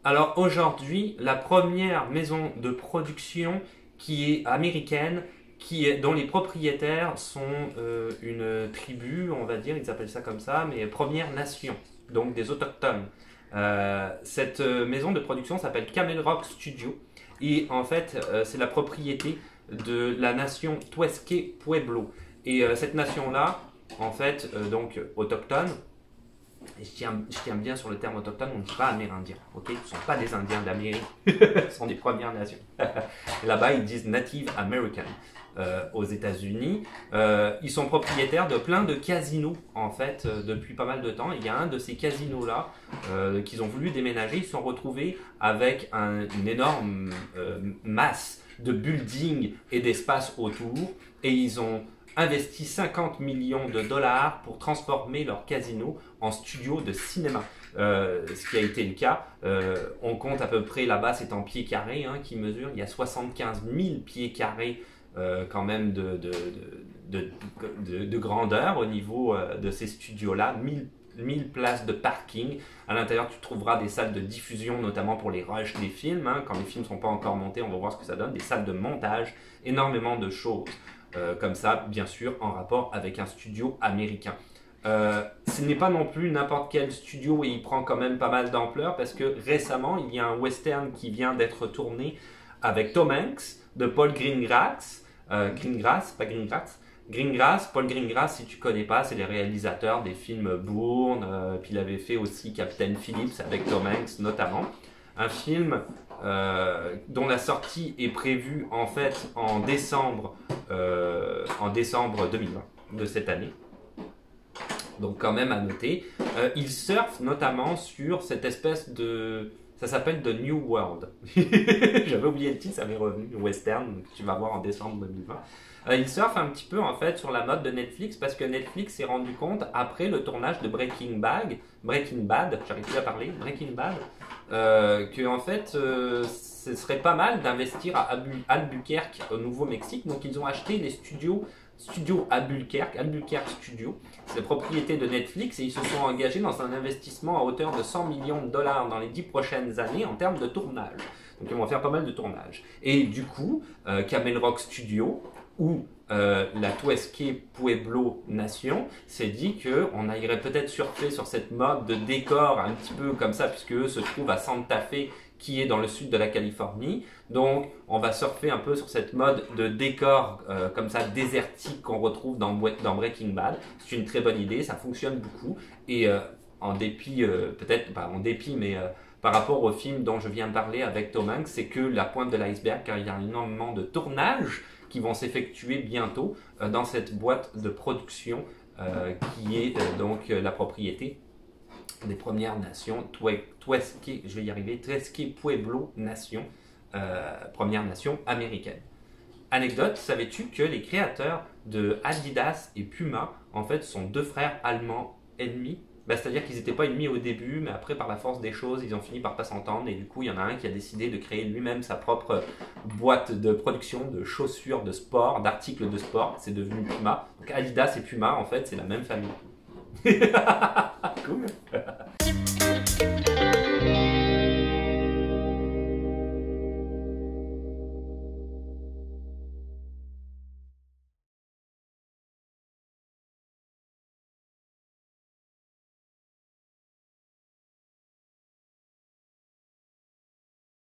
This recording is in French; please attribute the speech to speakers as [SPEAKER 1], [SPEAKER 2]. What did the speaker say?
[SPEAKER 1] Alors aujourd'hui, la première maison de production qui est américaine, dont les propriétaires sont une tribu, on va dire, ils appellent ça comme ça, mais Première Nation, donc des autochtones. Cette maison de production s'appelle Camel Rock Studio et en fait, c'est la propriété de la nation Tuesque Pueblo. Et cette nation-là, en fait, donc autochtone, et je tiens bien sur le terme autochtone, on ne dit pas amérindien, ok? Ce ne sont pas des Indiens d'Amérique, ce sont des Premières Nations. Là-bas, ils disent Native American. Aux États-Unis, ils sont propriétaires de plein de casinos en fait depuis pas mal de temps. Il y a un de ces casinos-là qu'ils ont voulu déménager. Ils se sont retrouvés avec une énorme masse de buildings et d'espaces autour et ils ont investi 50 millions de dollars pour transformer leur casino en studio de cinéma. Ce qui a été le cas. On compte à peu près, là-bas c'est en pieds carrés qui mesure, il y a 75 000 pieds carrés quand même de grandeur au niveau de ces studios-là, 1000 places de parking. À l'intérieur, tu trouveras des salles de diffusion, notamment pour les rushs des films. Quand les films ne sont pas encore montés, on va voir ce que ça donne. Des salles de montage, énormément de choses. Comme ça, bien sûr, en rapport avec un studio américain. Ce n'est pas non plus n'importe quel studio et il prend quand même pas mal d'ampleur parce que récemment, il y a un western qui vient d'être tourné avec Tom Hanks de Paul Greengrass. Pas Greengrass. Greengrass, Paul Greengrass, si tu connais pas, c'est les réalisateurs des films Bourne, puis il avait fait aussi Captain Phillips avec Tom Hanks notamment. Un film dont la sortie est prévue en fait en décembre 2020 de cette année. Donc quand même à noter. Il surfe notamment sur cette espèce de... Ça s'appelle The New World. J'avais oublié le titre, ça m'est revenu. Western, que tu vas voir en décembre 2020. Il surfe un petit peu en fait sur la mode de Netflix parce que Netflix s'est rendu compte après le tournage de Breaking Bad, j'arrive plus à parler, Breaking Bad, que en fait ce serait pas mal d'investir à Albuquerque au Nouveau-Mexique. Donc ils ont acheté les studios Albuquerque Studio, c'est la propriété de Netflix et ils se sont engagés dans un investissement à hauteur de 100 millions de dollars dans les 10 prochaines années en termes de tournage. Donc ils vont faire pas mal de tournage. Et du coup, Camel Rock Studio ou la Tuesque Pueblo Nation s'est dit qu'on irait peut-être surfer sur cette mode de décor un petit peu comme ça puisque eux se trouvent à Santa Fe qui est dans le sud de la Californie. Donc, on va surfer un peu sur cette mode de décor comme ça désertique qu'on retrouve dans Breaking Bad. C'est une très bonne idée, ça fonctionne beaucoup. Et en dépit, peut-être pas en dépit, mais par rapport au film dont je viens de parler avec Tom Hanks, c'est que la pointe de l'iceberg, car il y a énormément de tournages qui vont s'effectuer bientôt dans cette boîte de production qui est donc la propriété des Premières Nations, Tuesque Pueblo Nation, Première Nation américaine. Anecdote, savais-tu que les créateurs de Adidas et Puma, en fait, sont deux frères allemands ennemis? C'est-à-dire qu'ils n'étaient pas ennemis au début, mais après, par la force des choses, ils ont fini par pas s'entendre, et du coup, il y en a un qui a décidé de créer lui-même sa propre boîte de production de chaussures de sport, d'articles de sport, c'est devenu Puma. Donc Adidas et Puma, en fait, c'est la même famille. Cool.